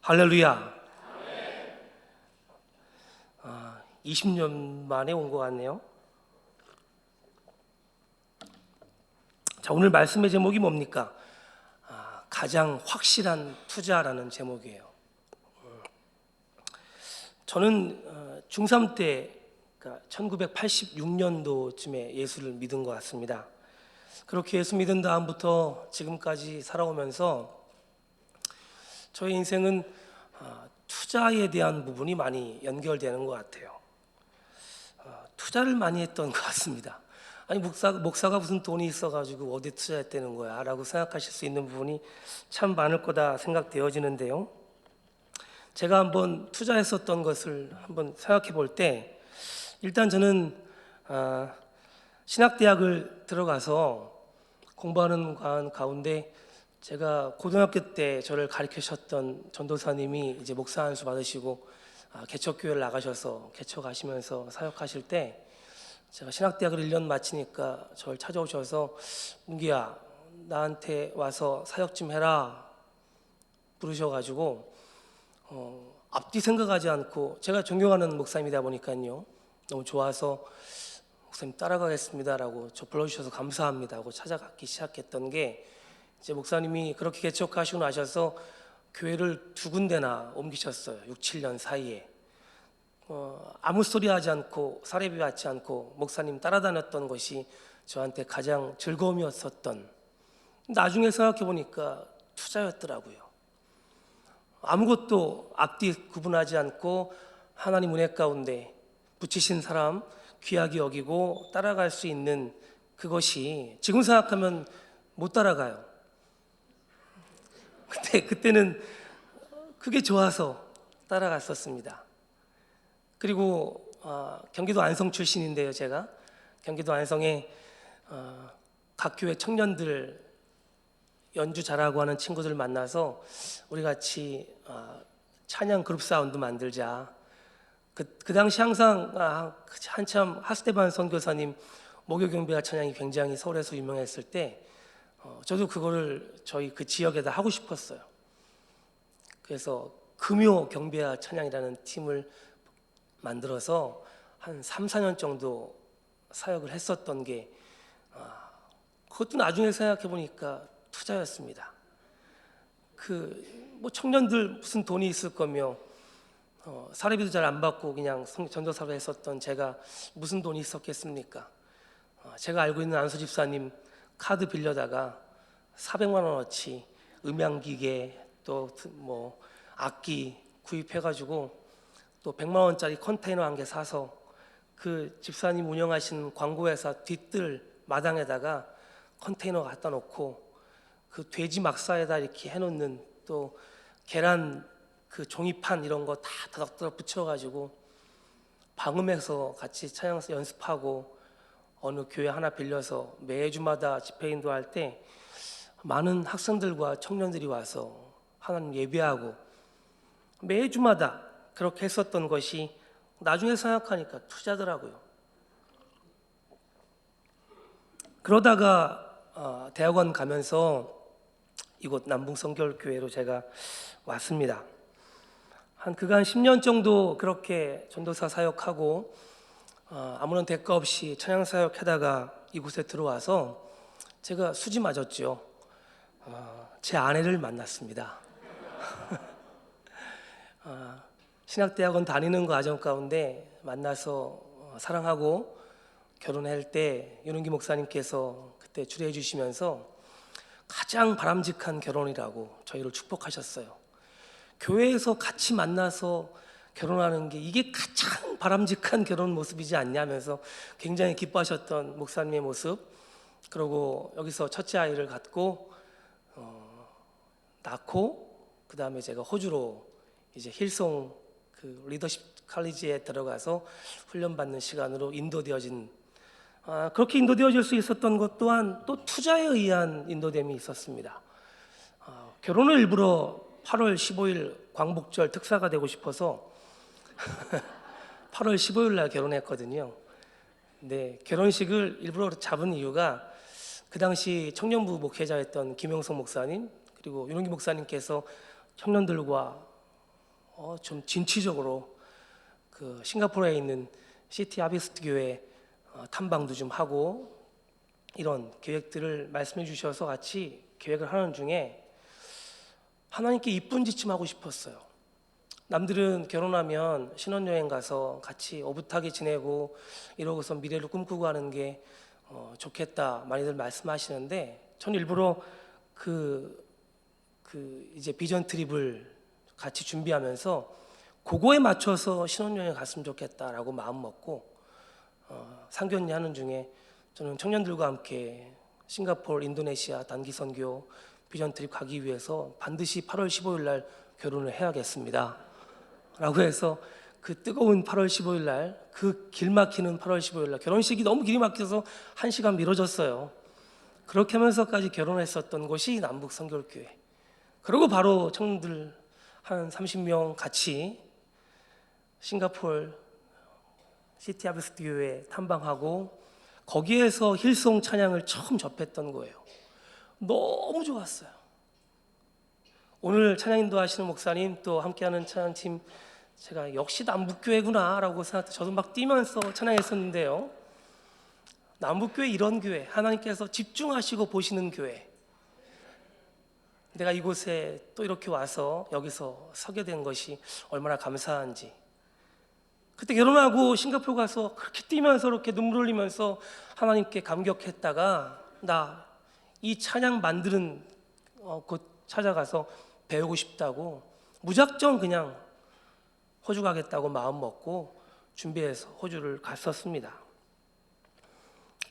할렐루야. 20년 만에 온 것 같네요. 자, 오늘 말씀의 제목이 뭡니까? 가장 확실한 투자라는 제목이에요. 저는 중3 때, 그러니까 1986년도쯤에 예수를 믿은 것 같습니다. 그렇게 예수 믿은 다음부터 지금까지 살아오면서 저의 인생은 투자에 대한 부분이 많이 연결되는 것 같아요. 투자를 많이 했던 것 같습니다. 아니, 목사가 무슨 돈이 있어가지고 어디 투자했다는 거야 라고 생각하실 수 있는 부분이 참 많을 거다 생각되어지는데요. 제가 한번 투자했었던 것을 한번 생각해 볼 때, 일단 저는 신학대학을 들어가서 공부하는 가운데 제가 고등학교 때 저를 가르치셨던 전도사님이 이제 목사 안수 받으시고 개척교회를 나가셔서 개척하시면서 사역하실 때, 제가 신학대학을 1년 마치니까 저를 찾아오셔서 문기야, 나한테 와서 사역 좀 해라 부르셔가지고 앞뒤 생각하지 않고, 제가 존경하는 목사님이다 보니까요 너무 좋아서 목사님 따라가겠습니다라고 저 불러주셔서 감사합니다 하고 찾아가기 시작했던 게, 이제 목사님이 그렇게 개척하시고 나셔서 교회를 2군데나 옮기셨어요. 6, 7년 사이에. 아무 소리 하지 않고 사례비 받지 않고 목사님 따라다녔던 것이 저한테 가장 즐거움이었었던, 나중에 생각해 보니까 투자였더라고요. 아무것도 앞뒤 구분하지 않고 하나님 은혜 가운데 붙이신 사람 귀하게 여기고 따라갈 수 있는 그것이, 지금 생각하면 못 따라가요. 그때는 그게 좋아서 따라갔었습니다. 그리고 경기도 안성 출신인데요. 제가 경기도 안성에 각 교회 청년들 연주 잘하고 하는 친구들 만나서 우리 같이 찬양 그룹 사운드 만들자. 그 당시 항상 한참 하스테반 선교사님 목요 경배와 찬양이 굉장히 서울에서 유명했을 때 저도 그거를 저희 그 지역에다 하고 싶었어요. 그래서 금요 경배와 찬양이라는 팀을 만들어서 한 3, 4년 정도 사역을 했었던 게, 그것도 나중에 생각해 보니까 투자였습니다. 뭐 청년들 무슨 돈이 있을 거며 사례비도 잘 안 받고 그냥 전도사로 했었던 제가 무슨 돈이 있었겠습니까? 제가 알고 있는 안수 집사님 카드 빌려다가 400만 원어치 음향기계 또 뭐 악기 구입해가지고 또 100만 원짜리 컨테이너 한 개 사서 그 집사님 운영하신 광고회사 뒤뜰 마당에다가 컨테이너 갖다 놓고 그 돼지 막사에다 이렇게 해놓는, 또 계란 그 종이판 이런 거 다 다닥다닥 붙여가지고 방음해서 같이 찬양 연습하고 어느 교회 하나 빌려서 매주마다 집회 인도할 때 많은 학생들과 청년들이 와서 하나님 예배하고 매주마다 그렇게 했었던 것이 나중에 생각하니까 투자더라고요. 그러다가 대학원 가면서 이곳 남북성결교회로 제가 왔습니다. 그간 10년 정도 그렇게 전도사 사역하고 아무런 대가 없이 찬양 사역하다가 이곳에 들어와서 제가 수지 맞았죠. 제 아내를 만났습니다. 신학대학원 다니는 과정 가운데 만나서 사랑하고 결혼할 때 윤은기 목사님께서 그때 주례해 주시면서 가장 바람직한 결혼이라고 저희를 축복하셨어요. 교회에서 같이 만나서 결혼하는 게 이게 가장 바람직한 결혼 모습이지 않냐면서 굉장히 기뻐하셨던 목사님의 모습, 그리고 여기서 첫째 아이를 갖고 낳고 그 다음에 제가 호주로 이제 힐송 그 리더십 칼리지에 들어가서 훈련받는 시간으로 인도되어진, 그렇게 인도되어질 수 있었던 것 또한 또 투자에 의한 인도됨이 있었습니다. 결혼을 일부러 8월 15일 광복절 특사가 되고 싶어서 8월 15일 날 결혼했거든요. 근데 결혼식을 일부러 잡은 이유가 그 당시 청년부 목회자였던 김영성 목사님 그리고 윤은기 목사님께서 청년들과 좀 진취적으로 그 싱가포르에 있는 시티 하비스트 교회 탐방도 좀 하고 이런 계획들을 말씀해 주셔서 같이 계획을 하는 중에 하나님께 이쁜 짓 좀 하고 싶었어요. 남들은 결혼하면 신혼여행 가서 같이 오붓하게 지내고 이러고서 미래를 꿈꾸고 하는 게 좋겠다 많이들 말씀하시는데 저는 일부러 그 이제 비전 트립을 같이 준비하면서 그거에 맞춰서 신혼여행 갔으면 좋겠다라고 마음 먹고 상견례 하는 중에 저는 청년들과 함께 싱가포르, 인도네시아 단기 선교 비전 트립 가기 위해서 반드시 8월 15일 날 결혼을 해야겠습니다. 라고 해서 그 뜨거운 8월 15일 날, 그 길 막히는 8월 15일 날 결혼식이 너무 길이 막혀서 1시간 미뤄졌어요. 그렇게 하면서까지 결혼했었던 곳이 남북 선교교회. 그리고 바로 청년들 한 30명 같이 싱가포르 시티 하비스트 교회 탐방하고 거기에서 힐송 찬양을 처음 접했던 거예요. 너무 좋았어요. 오늘 찬양 인도하시는 목사님 또 함께하는 찬양팀 제가 역시 남북교회구나 라고 생각해 저도 막 뛰면서 찬양했었는데요. 남북교회 이런 교회, 하나님께서 집중하시고 보시는 교회, 내가 이곳에 또 이렇게 와서 여기서 서게 된 것이 얼마나 감사한지. 그때 결혼하고 싱가포르 가서 그렇게 뛰면서 이렇게 눈물 흘리면서 하나님께 감격했다가 나 이 찬양 만드는 곳 찾아가서 배우고 싶다고 무작정 그냥 호주 가겠다고 마음 먹고 준비해서 호주를 갔었습니다.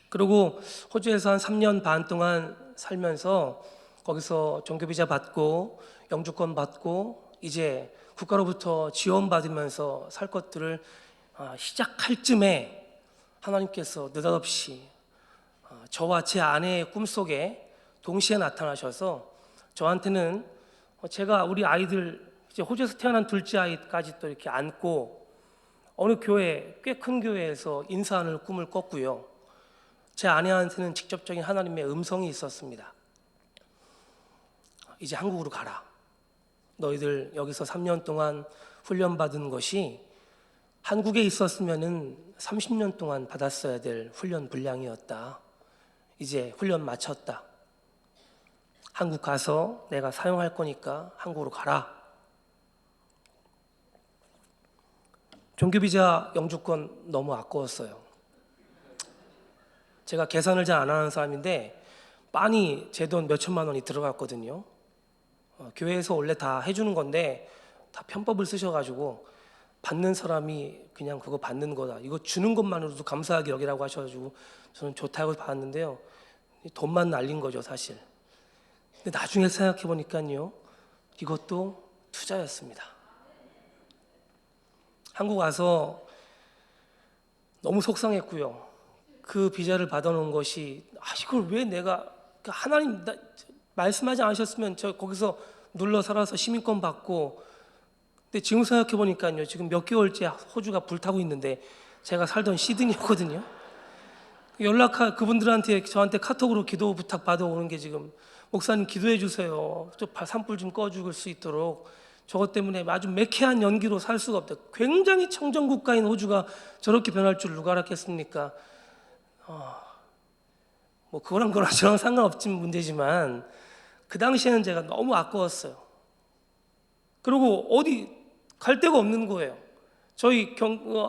그리고 호주에서 한 3년 반 동안 살면서 거기서 종교비자 받고 영주권 받고 이제 국가로부터 지원받으면서 살 것들을 시작할 쯤에 하나님께서 느닷없이 저와 제 아내의 꿈속에 동시에 나타나셔서 저한테는 제가 우리 아이들 이제 호주에서 태어난 둘째 아이까지 또 이렇게 안고 어느 교회, 꽤 큰 교회에서 인사하는 꿈을 꿨고요. 제 아내한테는 직접적인 하나님의 음성이 있었습니다. 이제 한국으로 가라. 너희들 여기서 3년 동안 훈련받은 것이 한국에 있었으면은 30년 동안 받았어야 될 훈련 분량이었다. 이제 훈련 마쳤다. 한국 가서 내가 사용할 거니까 한국으로 가라. 종교비자 영주권 너무 아까웠어요. 제가 계산을 잘 안 하는 사람인데 빤히 제 돈 몇천만 원이 들어갔거든요. 교회에서 원래 다 해주는 건데 다 편법을 쓰셔가지고 받는 사람이 그냥 그거 받는 거다. 이거 주는 것만으로도 감사하게 여기라고 하셔가지고 저는 좋다고 받았는데요. 돈만 날린 거죠, 사실. 근데 나중에 생각해 보니까요, 이것도 투자였습니다. 한국 와서 너무 속상했고요. 그 비자를 받아놓은 것이 이걸 왜 내가 하나님 말씀하지 않으셨으면 저 거기서 눌러 살아서 시민권 받고. 근데 지금 생각해 보니까요, 지금 몇 개월째 호주가 불타고 있는데 제가 살던 시드니였거든요. 그분들한테 저한테 카톡으로 기도 부탁 받아오는 게 지금 목사님 기도해 주세요. 좀 산불 좀 꺼줄 수 있도록. 저것 때문에 아주 매캐한 연기로 살 수가 없다. 굉장히 청정국가인 호주가 저렇게 변할 줄 누가 알았겠습니까? 뭐 그거랑 저랑 상관없진 문제지만 그 당시에는 제가 너무 아까웠어요. 그리고 어디 갈 데가 없는 거예요. 저희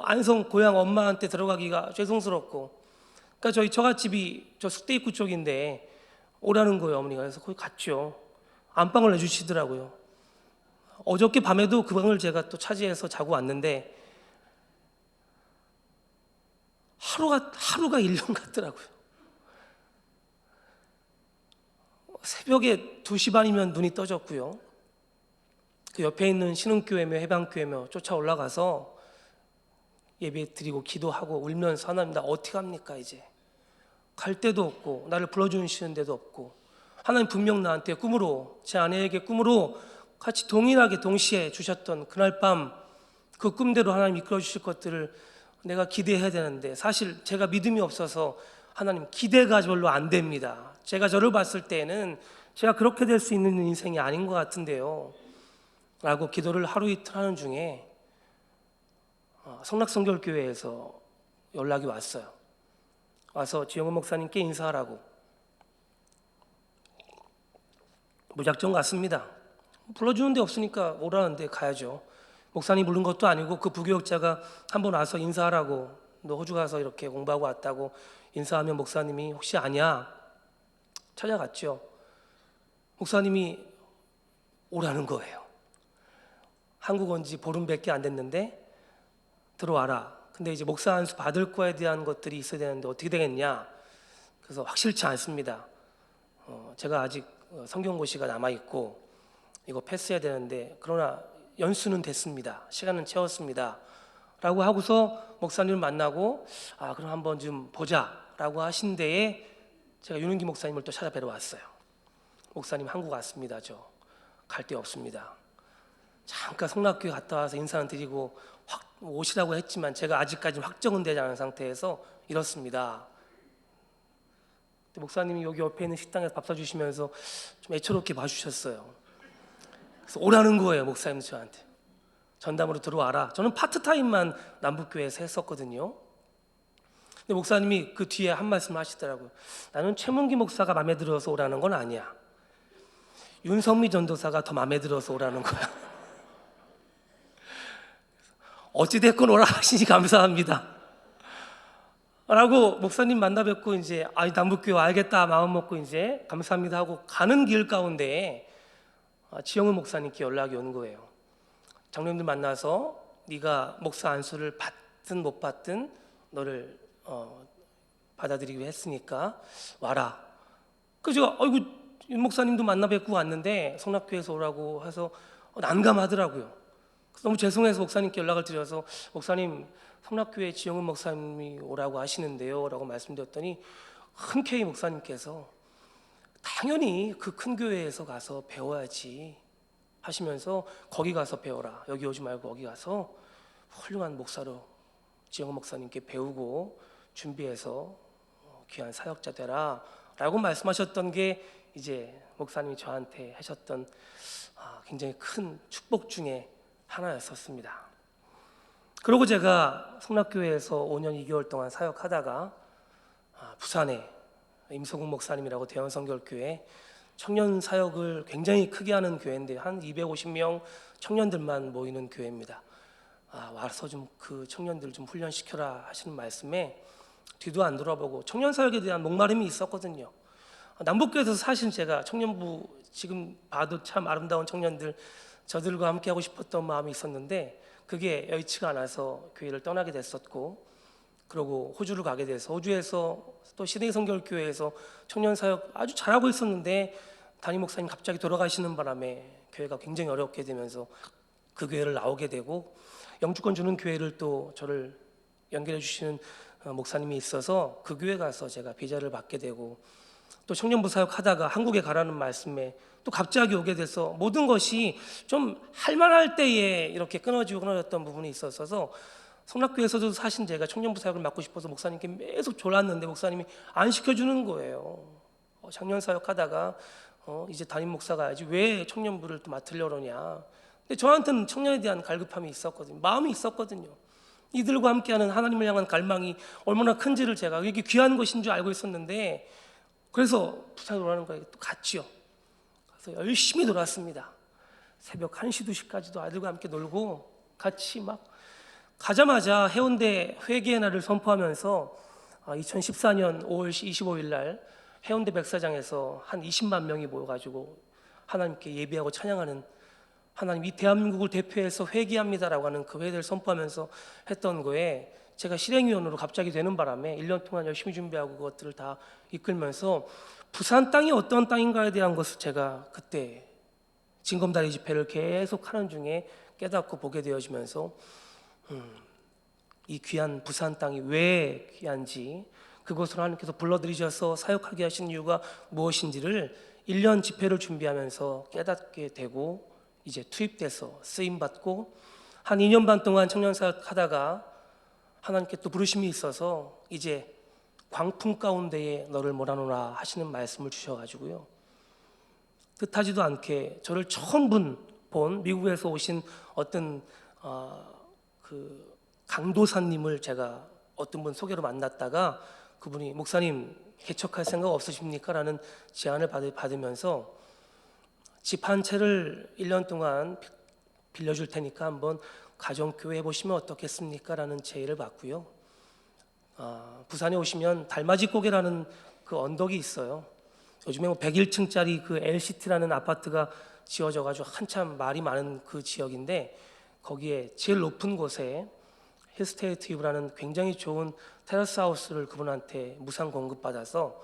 안성 고향 엄마한테 들어가기가 죄송스럽고. 그러니까 처갓집이 저 숙대 입구 쪽인데 오라는 거예요, 어머니가. 그래서 거기 갔죠. 안방을 내주시더라고요. 어저께 밤에도 그 방을 제가 또 차지해서 자고 왔는데 하루가 1년 같더라고요. 새벽에 2시 반이면 눈이 떠졌고요. 그 옆에 있는 신흥교회며 해방교회며 쫓아 올라가서 예배 드리고 기도하고 울면서 하나님 나 어떻게 합니까 이제. 갈 데도 없고 나를 불러주시는 데도 없고 하나님 분명 나한테 꿈으로 제 아내에게 꿈으로 같이 동일하게 동시에 주셨던 그날 밤 그 꿈대로 하나님 이끌어 주실 것들을 내가 기대해야 되는데 사실 제가 믿음이 없어서 하나님 기대가 별로 안 됩니다. 제가 저를 봤을 때는 제가 그렇게 될 수 있는 인생이 아닌 것 같은데요. 라고 기도를 하루 이틀 하는 중에 성락성결교회에서 연락이 왔어요. 와서 지영은 목사님께 인사하라고. 무작정 갔습니다. 불러주는 데 없으니까 오라는데 가야죠. 목사님 부른 것도 아니고 그 부교역자가 한번 와서 인사하라고, 너 호주 가서 이렇게 공부하고 왔다고 인사하면 목사님이 혹시 아냐? 찾아갔죠. 목사님이 오라는 거예요. 한국 온 지 보름밖에 안 됐는데 들어와라. 근데 이제 목사 안수 받을 거에 대한 것들이 있어야 되는데 어떻게 되겠냐? 그래서 확실치 않습니다. 제가 아직 성경고시가 남아 있고 이거 패스해야 되는데, 그러나 연수는 됐습니다. 시간은 채웠습니다. 라고 하고서 목사님을 만나고 그럼 한번 좀 보자라고 하신 데에 제가 윤은기 목사님을 또 찾아뵈러 왔어요. 목사님 한국 왔습니다. 저 갈 데 없습니다. 잠깐 성락교회 갔다 와서 인사는 드리고 오시라고 했지만 제가 아직까지 확정은 되지 않은 상태에서 이렇습니다. 목사님이 여기 옆에 있는 식당에서 밥 사주시면서 좀 애처롭게 봐주셨어요. 그래서 오라는 거예요. 목사님 저한테 전담으로 들어와라. 저는 파트타임만 남북교회에서 했었거든요. 근데 목사님이 그 뒤에 한 말씀 하시더라고요. 나는 최문기 목사가 마음에 들어서 오라는 건 아니야. 윤성미 전도사가 더 마음에 들어서 오라는 거야. 어찌됐건 오라 하시니 감사합니다 라고 목사님 만나 뵙고 이제 남북교회 알겠다 마음 먹고 이제 감사합니다 하고 가는 길 가운데 지영은 목사님께 연락이 오는 거예요. 장로님들 만나서 네가 목사 안수를 받든 못 받든 너를 받아들이기로 했으니까 와라. 그래서 제가 윤 목사님도 만나 뵙고 왔는데 성락교회에서 오라고 해서 난감하더라고요. 너무 죄송해서 목사님께 연락을 드려서 목사님 성락교회 지영은 목사님이 오라고 하시는데요 라고 말씀드렸더니 흔쾌히 목사님께서 당연히 그 큰 교회에서 가서 배워야지 하시면서 거기 가서 배워라. 여기 오지 말고 거기 가서 훌륭한 목사로 지영은 목사님께 배우고 준비해서 귀한 사역자 되라 라고 말씀하셨던 게 이제 목사님이 저한테 하셨던 굉장히 큰 축복 중에 하나였었습니다. 그리고 제가 성락교회에서 5년 2개월 동안 사역하다가 부산에 임소국 목사님이라고 대원성결교회 청년 사역을 굉장히 크게 하는 교회인데 한 250명 청년들만 모이는 교회입니다. 와서 좀 그 청년들 좀 훈련시켜라 하시는 말씀에 뒤도 안 돌아보고 청년 사역에 대한 목마름이 있었거든요. 남북교회에서 사실 제가 청년부 지금 봐도 참 아름다운 청년들 저들과 함께 하고 싶었던 마음이 있었는데 그게 여의치가 않아서 교회를 떠나게 됐었고, 그리고 호주를 가게 돼서 호주에서 또 시드니 성결교회에서 청년 사역 아주 잘하고 있었는데 담임 목사님 갑자기 돌아가시는 바람에 교회가 굉장히 어렵게 되면서 그 교회를 나오게 되고, 영주권 주는 교회를 또 저를 연결해 주시는 목사님이 있어서 그 교회 가서 제가 비자를 받게 되고, 또 청년부 사역하다가 한국에 가라는 말씀에 또 갑자기 오게 돼서 모든 것이 좀 할만할 때에 이렇게 끊어졌던 부분이 있었어서 성락교회에서도 사실 제가 청년부 사역을 맡고 싶어서 목사님께 계속 졸았는데 목사님이 안 시켜주는 거예요. 작년 사역하다가 이제 담임 목사가 야지 왜 청년부를 또 맡으려고 그러냐. 근데 저한테는 청년에 대한 갈급함이 있었거든요. 마음이 있었거든요. 이들과 함께하는 하나님을 향한 갈망이 얼마나 큰지를 제가 이게 귀한 것인 줄 알고 있었는데, 그래서 부산에 오라는 거에 또 갔지요. 그래서 열심히 놀았습니다. 새벽 1시, 2시까지도 아들과 함께 놀고 같이 막 가자마자 해운대 회개의 날을 선포하면서 2014년 5월 25일 날 해운대 백사장에서 한 20만 명이 모여가지고 하나님께 예배하고 찬양하는, 하나님 이 대한민국을 대표해서 회개합니다라고 하는 그 회개를 선포하면서 했던 거에 제가 실행위원으로 갑자기 되는 바람에 1년 동안 열심히 준비하고 그것들을 다 이끌면서 부산 땅이 어떤 땅인가에 대한 것을 제가 그때 징검다리 집회를 계속 하는 중에 깨닫고 보게 되어지면서 이 귀한 부산 땅이 왜 귀한지, 그것을 하나님께서 불러들이셔서 사역하게 하신 이유가 무엇인지를 1년 집회를 준비하면서 깨닫게 되고 이제 투입돼서 쓰임받고 한 2년 반 동안 청년 사역하다가 하나님께 또 부르심이 있어서 이제 광풍 가운데에 너를 몰아놓으라 하시는 말씀을 주셔가지고요, 뜻하지도 않게 저를 처음 본 본 미국에서 오신 어떤 그 강도사님을 제가 어떤 분 소개로 만났다가 그분이 목사님 개척할 생각 없으십니까? 라는 제안을 받으면서 집 한 채를 1년 동안 빌려줄 테니까 한번 가정교회 해보시면 어떻겠습니까? 라는 제의를 받고요. 부산에 오시면 달맞이고개라는 그 언덕이 있어요. 요즘에 101층짜리 그 LCT라는 아파트가 지어져 가지고 한참 말이 많은 그 지역인데, 거기에 제일 높은 곳에 힐스테이트 이브라는 굉장히 좋은 테라스 하우스를 그분한테 무상 공급받아서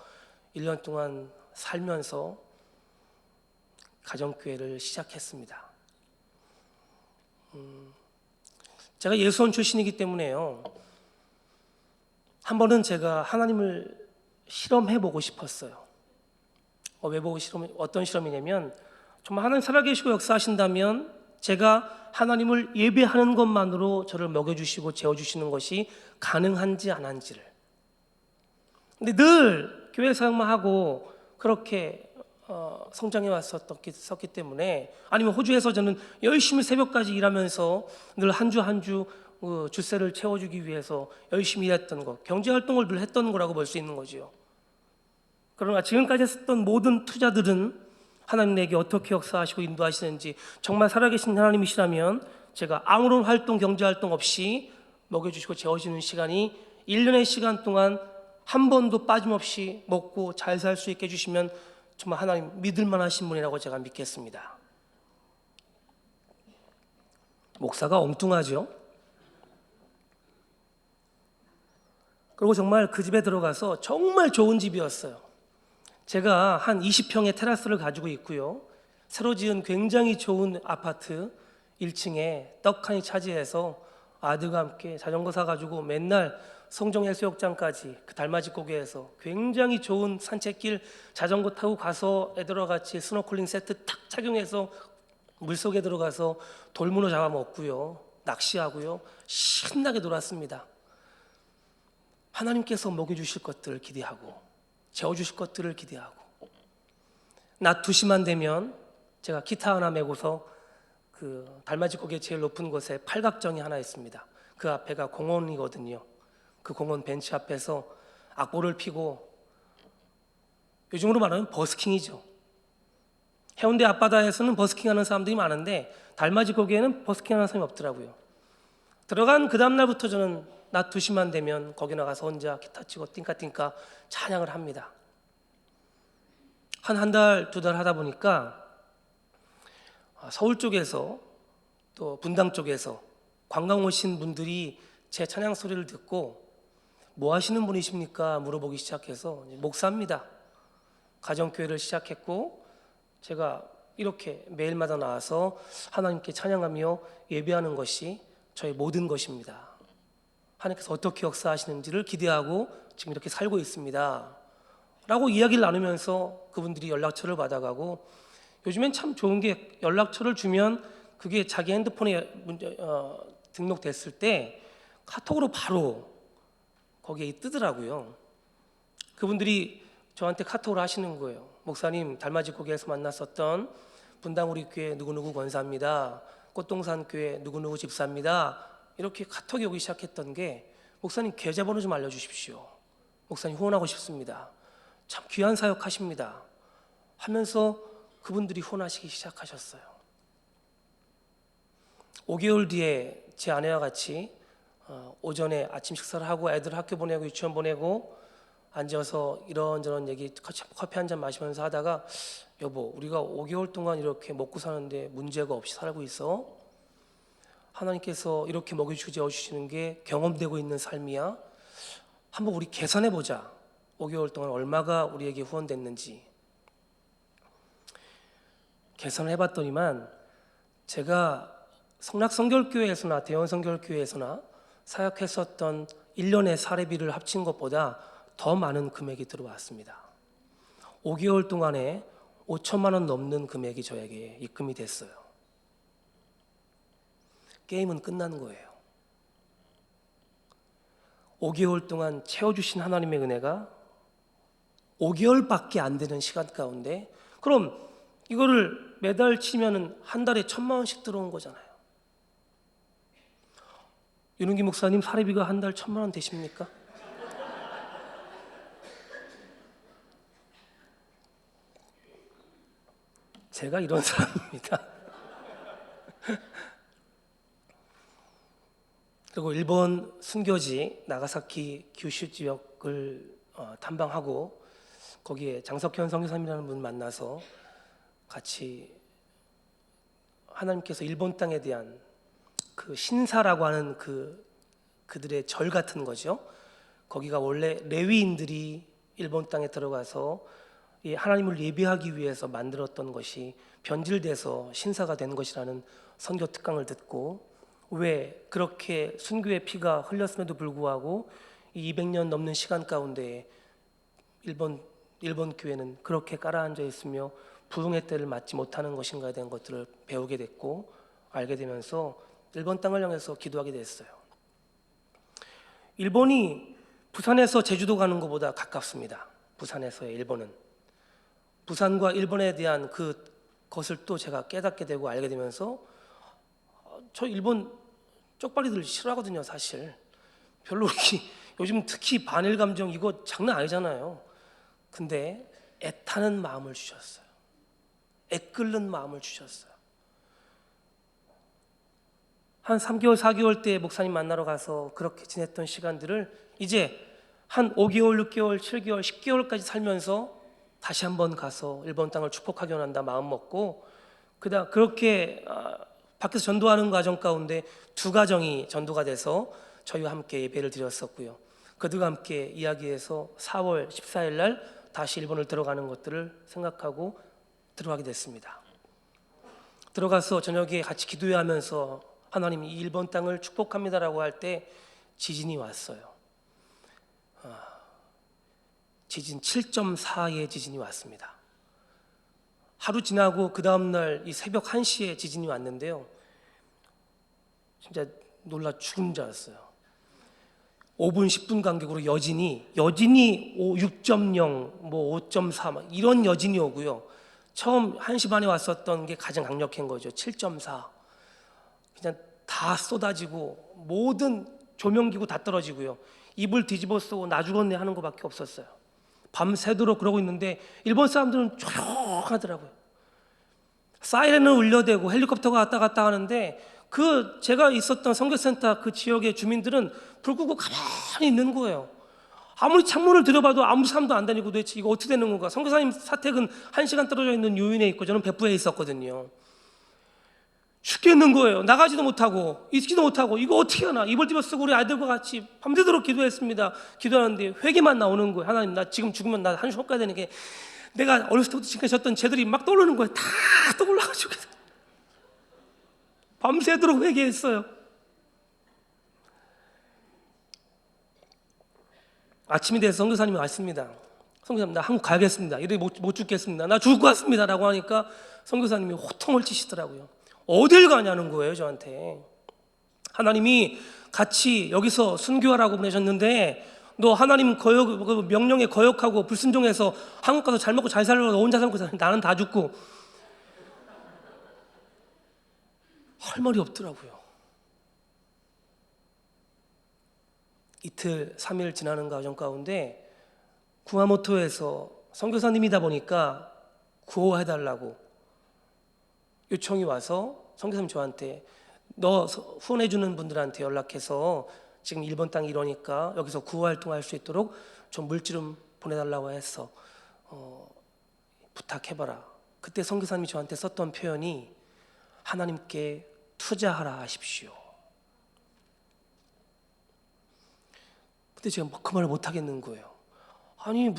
1년 동안 살면서 가정교회를 시작했습니다. 제가 예수원 출신이기 때문에요, 한 번은 제가 하나님을 실험해보고 싶었어요. 어떤 실험이냐면, 정말 하나님 살아계시고 역사하신다면 제가 하나님을 예배하는 것만으로 저를 먹여주시고 재워주시는 것이 가능한지 안 한지를. 근데 늘 교회 사역만 하고 그렇게 성장해 왔었기 때문에, 아니면 호주에서 저는 열심히 새벽까지 일하면서 늘 한 주 한 주 주세를 채워주기 위해서 열심히 일했던 것, 경제활동을 늘 했던 거라고 볼 수 있는 거죠. 그러나 지금까지 했었던 모든 투자들은 하나님 내게 어떻게 역사하시고 인도하시는지, 정말 살아계신 하나님이시라면 제가 아무런 활동, 경제활동 없이 먹여주시고 재워주는 시간이 1년의 시간 동안 한 번도 빠짐없이 먹고 잘 살 수 있게 해주시면 정말 하나님 믿을만 하신 분이라고 제가 믿겠습니다. 목사가 엉뚱하죠. 그리고 정말 그 집에 들어가서 정말 좋은 집이었어요. 제가 한 20평의 테라스를 가지고 있고요, 새로 지은 굉장히 좋은 아파트 1층에 떡하니 차지해서 아들과 함께 자전거 사가지고 맨날 성정해수욕장까지 그 달맞이고개에서 굉장히 좋은 산책길 자전거 타고 가서 애들과 같이 스노클링 세트 탁 착용해서 물속에 들어가서 돌문어 잡아먹고요, 낚시하고요, 신나게 놀았습니다. 하나님께서 먹여주실 것들을 기대하고 재워주실 것들을 기대하고, 낮 2시만 되면 제가 기타 하나 메고서 그 달맞이고개 제일 높은 곳에 팔각정이 하나 있습니다. 그 앞에가 공원이거든요. 그 공원 벤치 앞에서 악보를 피고, 요즘으로 말하면 버스킹이죠. 해운대 앞바다에서는 버스킹하는 사람들이 많은데 달맞이고개에는 버스킹하는 사람이 없더라고요. 들어간 그 다음날부터 저는 낮 2시만 되면 거기 나가서 혼자 기타 치고 띵까띵까 찬양을 합니다. 한 달, 2달 하다 보니까 서울 쪽에서 또 분당 쪽에서 관광 오신 분들이 제 찬양 소리를 듣고 뭐 하시는 분이십니까? 물어보기 시작해서 목사입니다. 가정교회를 시작했고, 제가 이렇게 매일마다 나와서 하나님께 찬양하며 예배하는 것이 저의 모든 것입니다. 하나님께서 어떻게 역사하시는지를 기대하고 지금 이렇게 살고 있습니다 라고 이야기를 나누면서 그분들이 연락처를 받아가고, 요즘엔 참 좋은 게 연락처를 주면 그게 자기 핸드폰에 등록됐을 때 카톡으로 바로 거기에 뜨더라고요. 그분들이 저한테 카톡을 하시는 거예요. 목사님, 달맞이고개에서 만났었던 분당 우리 교회 누구누구 권사입니다. 꽃동산 교회 누구누구 집사입니다. 이렇게 카톡이 오기 시작했던 게, 목사님 계좌번호 좀 알려주십시오. 목사님 후원하고 싶습니다. 참 귀한 사역하십니다 하면서 그분들이 후원하시기 시작하셨어요. 5개월 뒤에 제 아내와 같이 오전에 아침 식사를 하고 애들 학교 보내고 유치원 보내고 앉아서 이런저런 얘기, 커피 한 잔 마시면서 하다가, 여보, 우리가 5개월 동안 이렇게 먹고 사는데 문제가 없이 살고 있어? 하나님께서 이렇게 먹여주시고 재워주시는 게 경험되고 있는 삶이야? 한번 우리 계산해보자. 5개월 동안 얼마가 우리에게 후원됐는지. 계산을 해봤더니만 제가 성락성결교회에서나 대원성결교회에서나 사역했었던 1년의 사례비를 합친 것보다 더 많은 금액이 들어왔습니다. 5개월 동안에 5천만 원 넘는 금액이 저에게 입금이 됐어요. 게임은 끝난 거예요. 5개월 동안 채워주신 하나님의 은혜가 5개월밖에 안 되는 시간 가운데, 그럼 이거를 매달 치면은 한 달에 1,000만 원씩 들어온 거잖아요. 윤은기 목사님 사례비가 한 달 1,000만 원 되십니까? 제가 이런 사람입니다. 그리고 일본 순교지 나가사키 규슈 지역을 탐방하고 거기에 장석현 선교사님이라는 분을 만나서 같이 하나님께서 일본 땅에 대한 그 신사라고 하는 그들의 절 같은 거죠. 거기가 원래 레위인들이 일본 땅에 들어가서 이 하나님을 예배하기 위해서 만들었던 것이 변질돼서 신사가 된 것이라는 선교 특강을 듣고, 왜 그렇게 순교의 피가 흘렸음에도 불구하고 이 200년 넘는 시간 가운데 일본 교회는 그렇게 깔아앉아 있으며 부흥의 때를 맞지 못하는 것인가에 대한 것들을 배우게 됐고 알게 되면서 일본 땅을 향해서 기도하게 됐어요. 일본이 부산에서 제주도 가는 것보다 가깝습니다. 부산에서의 일본은. 부산과 일본에 대한 그것을 또 제가 깨닫게 되고 알게 되면서 저 일본 쪽발이들 싫어하거든요. 사실 별로 이렇게 요즘 특히 반일 감정 이거 장난 아니잖아요. 근데 애타는 마음을 주셨어요. 애끓는 마음을 주셨어요. 한 3개월 4개월 때 목사님 만나러 가서 그렇게 지냈던 시간들을 이제 한 5개월 6개월 7개월 10개월까지 살면서 다시 한번 가서 일본 땅을 축복하기 원한다 마음 먹고, 그렇게 밖에서 전도하는 과정 가운데 2가정이 전도가 돼서 저희와 함께 예배를 드렸었고요. 그들과 함께 이야기해서 4월 14일 날 다시 일본을 들어가는 것들을 생각하고 들어가게 됐습니다. 들어가서 저녁에 같이 기도하면서 하나님이 이 일본 땅을 축복합니다라고 할 때 지진이 왔어요. 지진 7.4의 지진이 왔습니다. 하루 지나고 그 다음날 이 새벽 1시에 지진이 왔는데요. 진짜 놀라 죽은 줄 알았어요. 5분 10분 간격으로 여진이 6.0 뭐 5.4 이런 여진이 오고요. 처음 1시 반에 왔었던 게 가장 강력한 거죠. 7.4. 그냥 다 쏟아지고 모든 조명기구 다 떨어지고요. 이불 뒤집어 쓰고 나 죽었네 하는 것밖에 없었어요. 밤새도록 그러고 있는데 일본 사람들은 조용하더라고요. 사이렌을 울려대고 헬리콥터가 왔다 갔다 하는데 제가 있었던 선교센터 그 지역의 주민들은 불 끄고 가만히 있는 거예요. 아무리 창문을 들여봐도 아무 사람도 안 다니고 도대체 이거 어떻게 되는 건가. 선교사님 사택은 1시간 떨어져 있는 유인에 있고 저는別府에 있었거든요. 죽겠는 거예요. 나가지도 못하고 있지도 못하고 이거 어떻게 하나. 이불 뒤집어 쓰고 우리 아이들과 같이 밤새도록 기도했습니다. 기도하는데 회개만 나오는 거예요. 하나님 나 지금 죽으면 나 한숨 가야 되는 게, 내가 어렸을 때부터 지금까지 졌던 죄들이 막 떠오르는 거예요. 다 떠올라가지고 밤새도록 회개했어요. 아침이 돼서 선교사님이 왔습니다. 선교사님 나 한국 가야겠습니다. 이래 못 죽겠습니다. 나 죽을 것 같습니다 라고 하니까 선교사님이 호통을 치시더라고요. 어딜 가냐는 거예요 저한테. 하나님이 같이 여기서 순교하라고 보내셨는데 너 하나님 명령에 거역하고 불순종해서 한국 가서 잘 먹고 잘 살려고 혼자 살고 나는 다 죽고. 할 말이 없더라고요. 이틀 3일 지나는 과정 가운데 구마모토에서 선교사님이다 보니까 구호해달라고 요청이 와서 선교사님 저한테 너 후원해주는 분들한테 연락해서 지금 일본 땅이 이러니까 여기서 구호활동할 수 있도록 좀 물질 좀 보내달라고 해서 부탁해봐라. 그때 선교사님이 저한테 썼던 표현이 하나님께 투자하라 하십시오. 근데 제가 그 말을 못 하겠는 거예요. 아니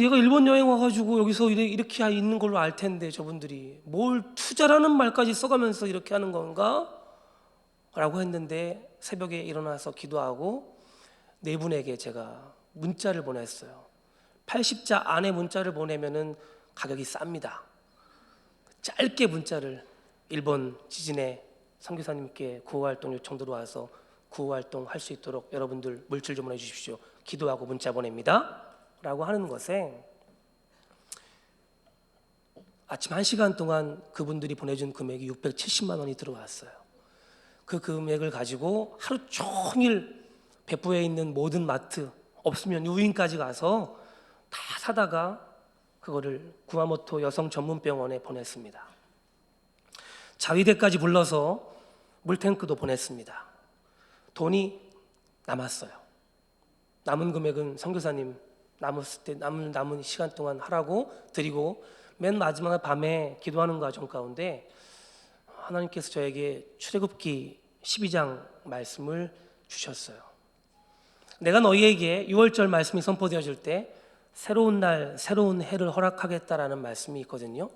얘가 일본 여행 와가지고 여기서 이렇게 있는 걸로 알 텐데 저분들이 뭘 투자라는 말까지 써가면서 이렇게 하는 건가? 라고 했는데 새벽에 일어나서 기도하고 4분에게 제가 문자를 보냈어요. 80자 안에 문자를 보내면은 가격이 쌉니다. 짧게 문자를 일본 지진에 선교사님께 구호활동 요청 들어와서 구호활동 할 수 있도록 여러분들 물질 좀 보내주십시오. 기도하고 문자 보냅니다 라고 하는 것에 아침 1시간 동안 그분들이 보내준 금액이 670만 원이 들어왔어요. 그 금액을 가지고 하루 종일 백부에 있는 모든 마트, 없으면 유인까지 가서 다 사다가 그거를 구마모토 여성 전문병원에 보냈습니다. 자위대까지 불러서 물탱크도 보냈습니다. 돈이 남았어요. 남은 금액은 선교사님 남았을 때 남은 시간 동안 하라고 드리고, 맨 마지막 밤에 기도하는 과정 가운데 하나님께서 저에게 출애굽기 12장 말씀을 주셨어요. 내가 너희에게 6월절 말씀이 선포되어질 때 새로운 날 새로운 해를 허락하겠다라는 말씀이 있거든요.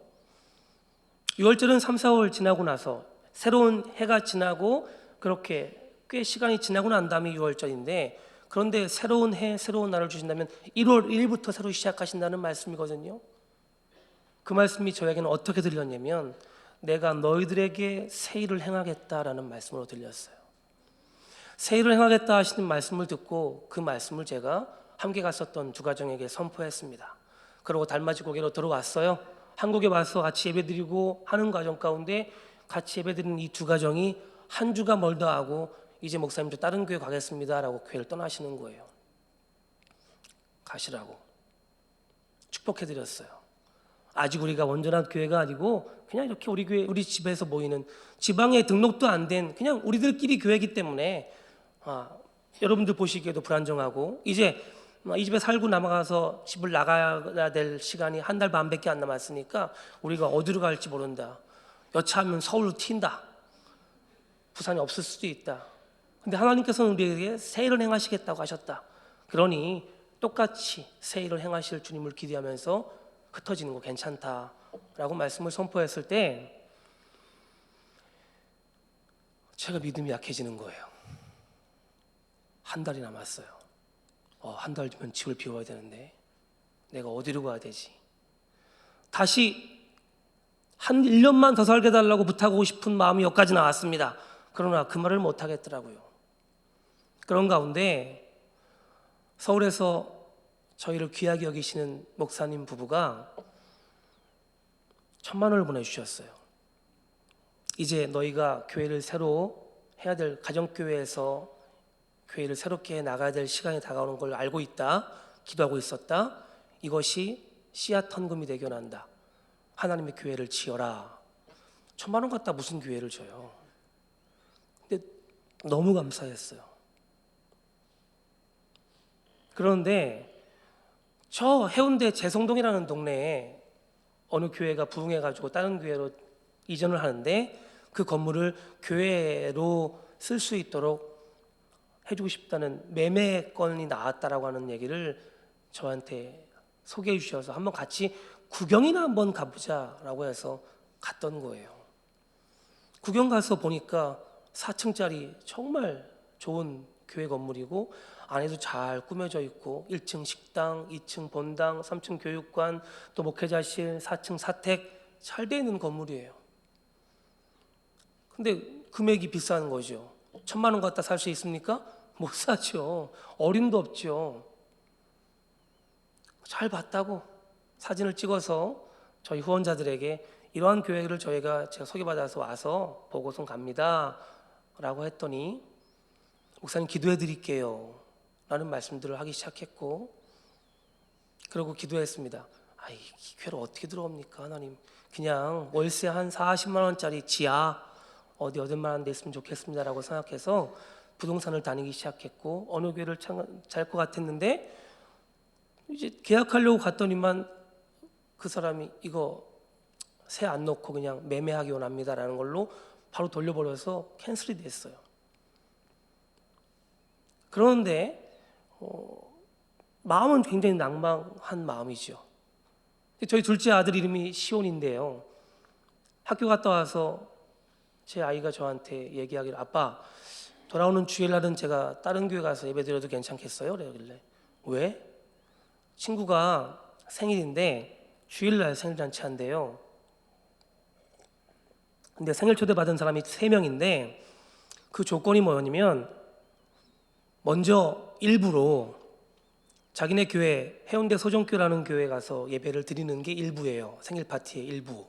6월절은 3, 4월 지나고 나서 새로운 해가 지나고 그렇게 꽤 시간이 지나고 난 다음에 6월절인데, 그런데 새로운 해 새로운 날을 주신다면 1월 1일부터 새로 시작하신다는 말씀이거든요. 그 말씀이 저에게는 어떻게 들렸냐면 내가 너희들에게 새 일을 행하겠다라는 말씀으로 들렸어요. 새 일을 행하겠다 하시는 말씀을 듣고 그 말씀을 제가 함께 갔었던 두 가정에게 선포했습니다. 그리고 달맞이 고개로 들어왔어요. 한국에 와서 같이 예배드리고 하는 과정 가운데 같이 예배드리는 이 두 가정이 한 주가 멀다 하고 이제 목사님 저 다른 교회 가겠습니다라고 교회를 떠나시는 거예요. 가시라고 축복해드렸어요. 아직 우리가 온전한 교회가 아니고 그냥 이렇게 우리 교회, 우리 집에서 모이는 지방에 등록도 안 된 그냥 우리들끼리 교회이기 때문에 여러분들 보시기에도 불안정하고, 이제 이 집에 살고 남아가서 집을 나가야 될 시간이 한 달 반밖에 안 남았으니까 우리가 어디로 갈지 모른다. 여차하면 서울로 튄다. 부산이 없을 수도 있다. 근데 하나님께서는 우리에게 새 일을 행하시겠다고 하셨다. 그러니 똑같이 새 일을 행하실 주님을 기대하면서 흩어지는 거 괜찮다라고 말씀을 선포했을 때 제가 믿음이 약해지는 거예요. 한 달이 남았어요. 한 달 뒤면 집을 비워야 되는데 내가 어디로 가야 되지? 다시 한 1년만 더 살게 달라고 부탁하고 싶은 마음이 여기까지 나왔습니다. 그러나 그 말을 못 하겠더라고요. 그런 가운데 서울에서 저희를 귀하게 여기시는 목사님 부부가 1,000만 원을 보내주셨어요. 이제 너희가 교회를 새로 해야 될, 가정교회에서 교회를 새롭게 나가야 될 시간이 다가오는 걸 알고 있다. 기도하고 있었다. 이것이 씨앗 헌금이 되게 한다. 하나님의 교회를 지어라. 1,000만 원 갖다 무슨 교회를 줘요. 근데 너무 감사했어요. 그런데 저 해운대 재성동이라는 동네에 어느 교회가 부흥해가지고 다른 교회로 이전을 하는데 그 건물을 교회로 쓸 수 있도록 해주고 싶다는 매매건이 나왔다라고 하는 얘기를 저한테 소개해 주셔서 한번 같이 구경이나 한번 가보자라고 해서 갔던 거예요. 구경 가서 보니까 4층짜리 정말 좋은 교회 건물이고 안에도 잘 꾸며져 있고 1층 식당, 2층 본당, 3층 교육관, 또 목회자실, 4층 사택 잘 돼 있는 건물이에요. 근데 금액이 비싼 거죠. 1,000만 원 갖다 살 수 있습니까? 못 사죠. 어림도 없죠. 잘 봤다고 사진을 찍어서 저희 후원자들에게 이러한 교회를 제가 소개받아서 와서 보고선 갑니다 라고 했더니 목사님 기도해 드릴게요 라는 말씀들을 하기 시작했고, 그리고 기도했습니다. 이 교회를 어떻게 들어옵니까 하나님. 그냥 월세 한 40만 원짜리 지하 어디 얻을만한 데 있으면 좋겠습니다 라고 생각해서 부동산을 다니기 시작했고, 어느 교회를 잘 것 같았는데 이제 계약하려고 갔더니만 그 사람이 이거 세 안 넣고 그냥 매매하기 원합니다라는 걸로 바로 돌려버려서 캔슬이 됐어요. 그런데 마음은 굉장히 낭망한 마음이죠. 저희 둘째 아들 이름이 시온인데요. 학교 갔다 와서 제 아이가 저한테 얘기하기를 아빠 돌아오는 주일날은 제가 다른 교회 가서 예배드려도 괜찮겠어요? 그러길래 왜? 친구가 생일인데 주일날 생일잔치 한대요. 근데 생일 초대받은 사람이 3명인데 그 조건이 뭐냐면 먼저 일부로 자기네 교회 해운대 소정교라는 교회 가서 예배를 드리는 게 일부예요. 생일 파티의 일부.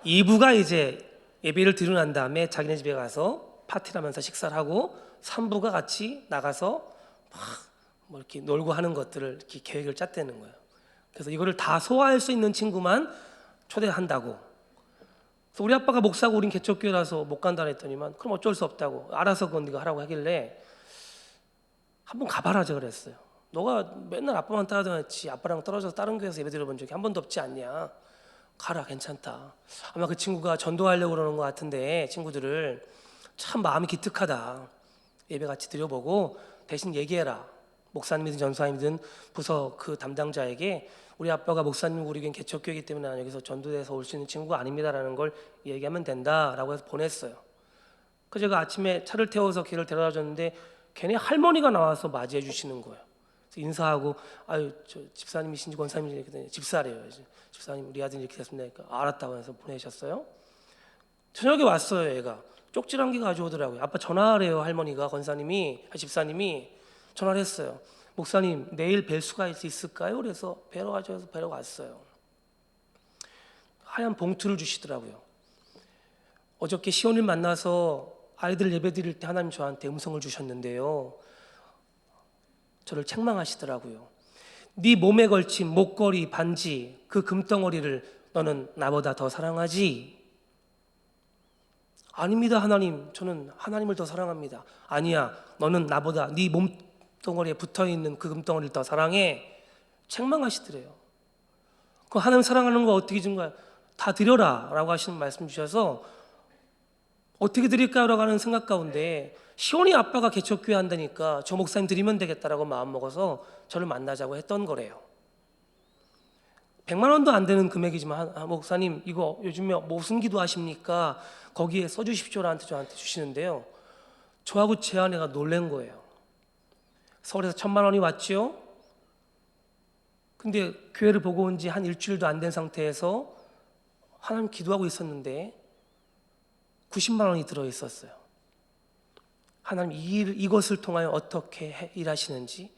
2부가 이제 예배를 드리고 난 다음에 자기네 집에 가서 파티를 하면서 식사를 하고 3부가 같이 나가서 막 뭐 이렇게 놀고 하는 것들을 이렇게 계획을 짰다는 거예요. 그래서 이거를 다 소화할 수 있는 친구만 초대한다고. 그래서 우리 아빠가 목사고 우린 개척교회라서 못 간다 했더니만 그럼 어쩔 수 없다고. 알아서 그건 네가 하라고 하길래 한번 가봐라 제가 그랬어요. 너가 맨날 아빠만 따라다녔지 아빠랑 떨어져서 다른 교회에서 예배 드려본 적이 한 번도 없지 않냐. 가라 괜찮다. 아마 그 친구가 전도하려고 그러는 것 같은데 친구들을 참 마음이 기특하다. 예배 같이 드려보고 대신 얘기해라. 목사님이든 전사님이든 부서 그 담당자에게 우리 아빠가 목사님 우리 교회는 개척교회이기 때문에 난 여기서 전도돼서 올 수 있는 친구가 아닙니다라는 걸 얘기하면 된다라고 해서 보냈어요. 그 제가 아침에 차를 태워서 걔를 데려다 줬는데 걔네 할머니가 나와서 맞이해 주시는 거예요. 그래서 인사하고 아유 저 집사님이신지 권사님이신지 그랬더니 집사래요. 집사님 우리 아들이 이렇게 됐습니다. 알았다고 해서 보내셨어요. 저녁에 왔어요. 얘가 쪽지를 한 개 가져오더라고요. 아빠 전화하래요. 할머니가 집사님이 전화를 했어요. 목사님 내일 뵐 수가 있을까요? 그래서 뵈러 갔어요. 하얀 봉투를 주시더라고요. 어저께 시온을 만나서 아이들 예배 드릴 때 하나님 저한테 음성을 주셨는데요. 저를 책망하시더라고요. 네 몸에 걸친 목걸이, 반지, 그 금덩어리를 너는 나보다 더 사랑하지? 아닙니다 하나님. 저는 하나님을 더 사랑합니다. 아니야. 너는 나보다 네 몸덩어리에 붙어있는 그 금덩어리를 더 사랑해. 책망하시더래요. 그 하나님 사랑하는 거 어떻게 준 거야? 다 드려라 라고 하시는 말씀 주셔서 어떻게 드릴까요? 라고 하는 생각 가운데 시온이 아빠가 개척교회 한다니까 저 목사님 드리면 되겠다라고 마음먹어서 저를 만나자고 했던 거래요. 100만 원도 안 되는 금액이지만 목사님 이거 요즘에 무슨 기도 하십니까? 거기에 써주십시오라고 저한테 주시는데요. 저하고 제 아내가 놀란 거예요. 서울에서 1,000만 원이 왔죠. 근데 교회를 보고 온 지 한 일주일도 안 된 상태에서 하나님 기도하고 있었는데 90만 원이 들어있었어요. 하나님 이것을 통하여 어떻게 일하시는지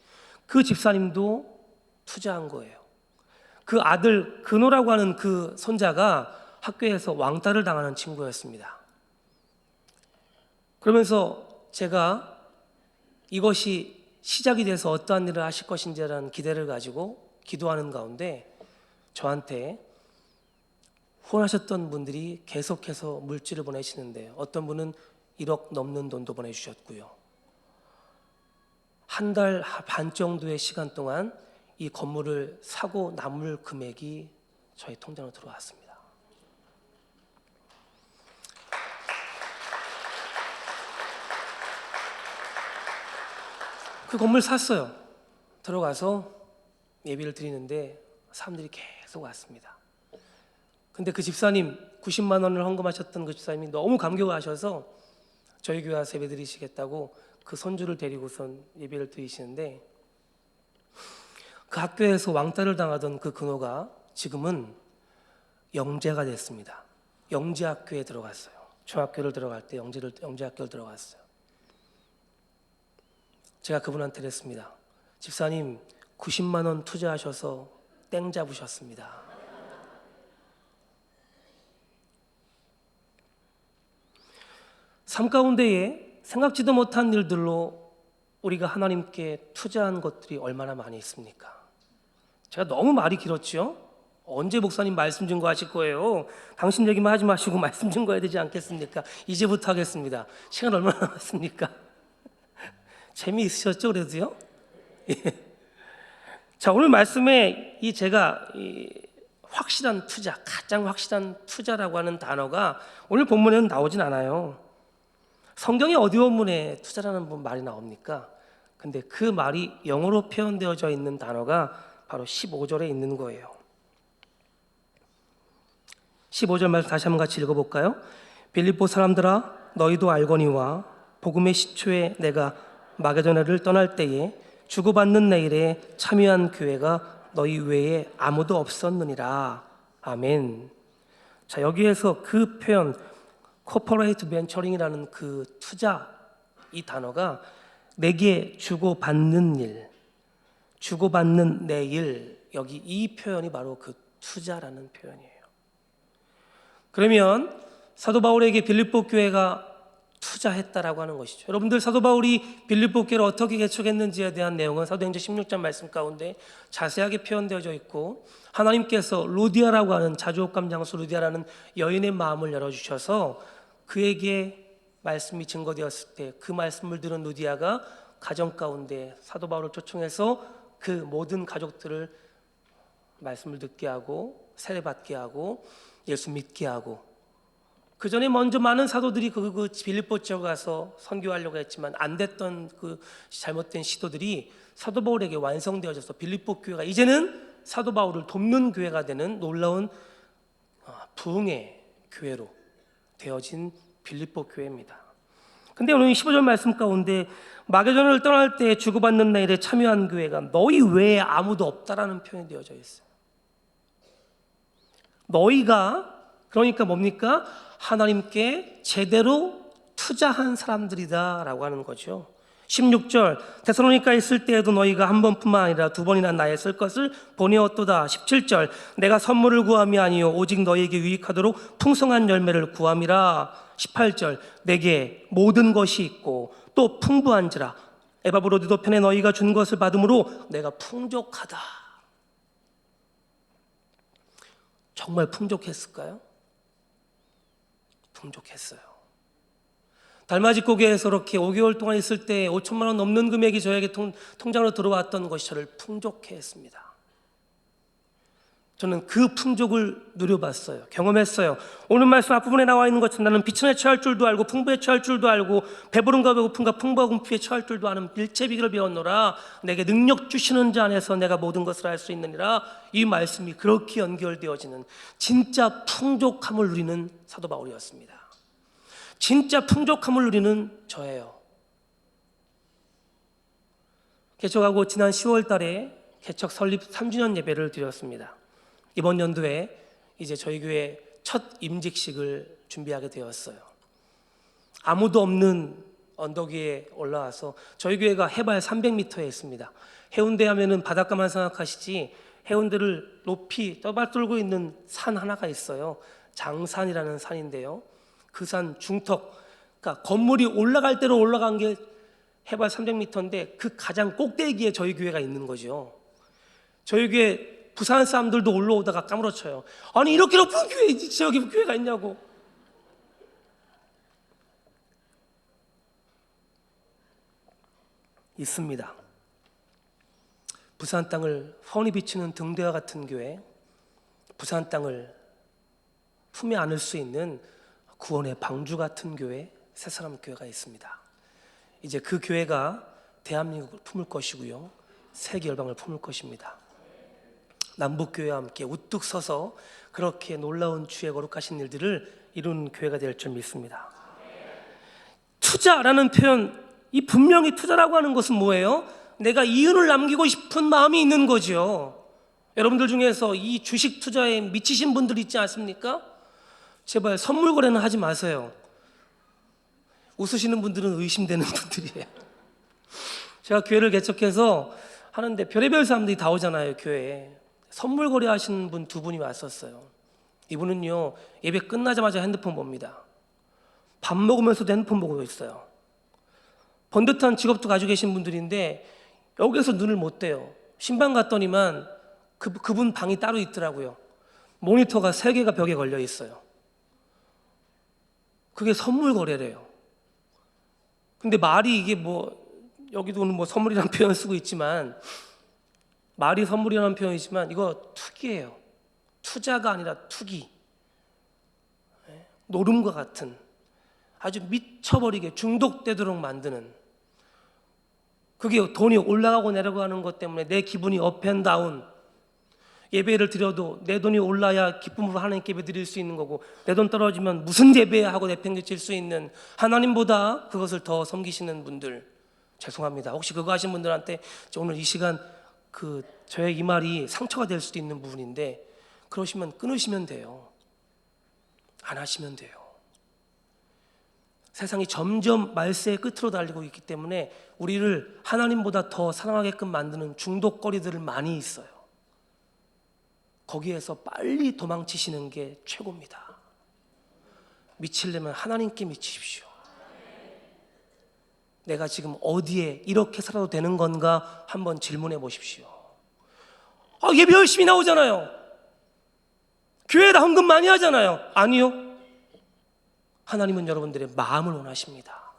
그 집사님도 투자한 거예요. 그 아들 근호라고 하는 그 손자가 학교에서 왕따를 당하는 친구였습니다. 그러면서 제가 이것이 시작이 돼서 어떠한 일을 하실 것인지라는 기대를 가지고 기도하는 가운데 저한테 후원하셨던 분들이 계속해서 물질을 보내시는데 어떤 분은 1억 넘는 돈도 보내주셨고요. 한 달 반 정도의 시간 동안 이 건물을 사고 남을 금액이 저희 통장으로 들어왔습니다. 그 건물 샀어요. 들어가서 예배를 드리는데 사람들이 계속 왔습니다. 근데 그 집사님 90만 원을 헌금하셨던 그 집사님이 너무 감격하셔서 저희 교회 와서 예배 드리시겠다고 그 손주를 데리고선 예배를 드리시는데 그 학교에서 왕따를 당하던 그 근호가 지금은 영재가 됐습니다. 영재학교에 들어갔어요. 중학교를 들어갈 때 영재학교를 들어갔어요. 제가 그분한테 그랬습니다. 집사님 90만 원 투자하셔서 땡 잡으셨습니다. 삶 가운데에 생각지도 못한 일들로 우리가 하나님께 투자한 것들이 얼마나 많이 있습니까? 제가 너무 말이 길었죠? 언제 목사님 말씀 증거하실 거예요? 당신 얘기만 하지 마시고 말씀 증거해야 되지 않겠습니까? 이제부터 하겠습니다. 시간 얼마나 남았습니까? 재미있으셨죠? 그래도요? 자, 오늘 말씀에 제가 확실한 투자, 가장 확실한 투자라고 하는 단어가 오늘 본문에는 나오진 않아요. 성경의 어디 본문에 투자라는 말이 나옵니까? 근데 그 말이 영어로 표현되어져 있는 단어가 바로 15절에 있는 거예요. 15절 말씀 다시 한번 같이 읽어볼까요? 빌립보 사람들아 너희도 알거니와 복음의 시초에 내가 마게도냐를 떠날 때에 주고받는 내일에 참여한 교회가 너희 외에 아무도 없었느니라. 아멘. 자, 여기에서 그 표현 코퍼레이트 벤처링이라는 그 투자 이 단어가 내게 주고받는 일, 주고받는 내 일, 여기 이 표현이 바로 그 투자라는 표현이에요. 그러면 사도 바울에게 빌립보 교회가 투자했다라고 하는 것이죠. 여러분들, 사도 바울이 빌립보 교회를 어떻게 개척했는지에 대한 내용은 사도행전 16장 말씀 가운데 자세하게 표현되어져 있고, 하나님께서 루디아라고 하는 자주옥감 장수 루디아라는 여인의 마음을 열어주셔서 그에게 말씀이 증거되었을 때 그 말씀을 들은 루디아가 가정 가운데 사도 바울을 초청해서 그 모든 가족들을 말씀을 듣게 하고 세례받게 하고 예수 믿게 하고, 그 전에 먼저 많은 사도들이 그 빌립보 지역에 가서 선교하려고 했지만 안 됐던 그 잘못된 시도들이 사도 바울에게 완성되어져서 빌립보 교회가 이제는 사도 바울을 돕는 교회가 되는 놀라운 부흥의 교회로 되어진 빌립보 교회입니다. 근데 오늘 15절 말씀 가운데 마게도냐를 떠날 때 주고받는 일에 참여한 교회가 너희 외에 아무도 없다라는 표현이 되어져 있어요. 너희가 그러니까 뭡니까? 하나님께 제대로 투자한 사람들이다 라고 하는 거죠. 16절 데살로니가에 있을 때에도 너희가 한 번뿐만 아니라 두 번이나 나에 쓸 것을 보내었도다. 17절 내가 선물을 구함이 아니요 오직 너희에게 유익하도록 풍성한 열매를 구함이라. 18절 내게 모든 것이 있고 또 풍부한지라 에바브로디도 편에 너희가 준 것을 받음으로 내가 풍족하다. 정말 풍족했을까요? 풍족했어요. 달맞이 교회에서 이렇게 5개월 동안 있을 때 5천만 원 넘는 금액이 저에게 통장으로 들어왔던 것이 저를 풍족해 했습니다. 저는 그 풍족을 누려봤어요. 경험했어요. 오늘 말씀 앞부분에 나와 있는 것처럼 나는 비천에 처할 줄도 알고 풍부에 처할 줄도 알고 배부른가 배고픈가 풍부와 궁핍에 처할 줄도 아는 일체 비결을 배웠노라. 내게 능력 주시는 자 안에서 내가 모든 것을 할 수 있느니라. 이 말씀이 그렇게 연결되어지는 진짜 풍족함을 누리는 사도 바울이었습니다. 진짜 풍족함을 누리는 저예요. 개척하고 지난 10월 달에 개척 설립 3주년 예배를 드렸습니다. 이번 연도에 이제 저희 교회 첫 임직식을 준비하게 되었어요. 아무도 없는 언덕 위에 올라와서, 저희 교회가 해발 300m에 있습니다. 해운대 하면은 바닷가만 생각하시지 해운대를 높이 떠받들고 있는 산 하나가 있어요. 장산이라는 산인데요. 그 산 중턱, 그러니까 건물이 올라갈 대로 올라간 게 해발 300m인데 그 가장 꼭대기에 저희 교회가 있는 거죠. 저희 교회 부산 사람들도 올라오다가 까무러쳐요. 아니 이렇게 높은 교회 지역에 교회가 있냐고. 있습니다. 부산 땅을 훤히 비추는 등대와 같은 교회, 부산 땅을 품에 안을 수 있는 구원의 방주 같은 교회, 새사람 교회가 있습니다. 이제 그 교회가 대한민국을 품을 것이고요, 세계 열방을 품을 것입니다. 남북교회와 함께 우뚝 서서 그렇게 놀라운 주의 거룩하신 일들을 이룬 교회가 될 줄 믿습니다. 투자라는 표현, 이 분명히 투자라고 하는 것은 뭐예요? 내가 이윤을 남기고 싶은 마음이 있는 거죠. 여러분들 중에서 이 주식 투자에 미치신 분들 있지 않습니까? 제발 선물 거래는 하지 마세요. 웃으시는 분들은 의심되는 분들이에요. 제가 교회를 개척해서 하는데 별의별 사람들이 다 오잖아요, 교회에. 선물 거래하시는 분 두 분이 왔었어요. 이분은요, 예배 끝나자마자 핸드폰 봅니다. 밥 먹으면서도 핸드폰 보고 있어요. 번듯한 직업도 가지고 계신 분들인데 여기서 눈을 못 떼요. 신방 갔더니만 그분 방이 따로 있더라고요. 모니터가 3개가 벽에 걸려 있어요. 그게 선물 거래래요. 근데 말이 이게 여기도 뭐 선물이라는 표현 쓰고 있지만, 말이 선물이라는 표현이지만 이거 투기예요. 투자가 아니라 투기. 노름과 같은, 아주 미쳐버리게 중독되도록 만드는, 그게 돈이 올라가고 내려가는 것 때문에 내 기분이 업앤다운. 예배를 드려도 내 돈이 올라야 기쁨으로 하나님께 예배 드릴 수 있는 거고, 내 돈 떨어지면 무슨 예배야 하고 내팽개칠 수 있는, 하나님보다 그것을 더 섬기시는 분들, 죄송합니다. 혹시 그거 하신 분들한테 오늘 이 시간 저의 이 말이 상처가 될 수도 있는 부분인데, 그러시면 끊으시면 돼요. 안 하시면 돼요. 세상이 점점 말세의 끝으로 달리고 있기 때문에 우리를 하나님보다 더 사랑하게끔 만드는 중독거리들을 많이 있어요. 거기에서 빨리 도망치시는 게 최고입니다. 미치려면 하나님께 미치십시오. 내가 지금 어디에 이렇게 살아도 되는 건가 한번 질문해 보십시오. 예배 열심히 나오잖아요. 교회에다 헌금 많이 하잖아요. 아니요. 하나님은 여러분들의 마음을 원하십니다.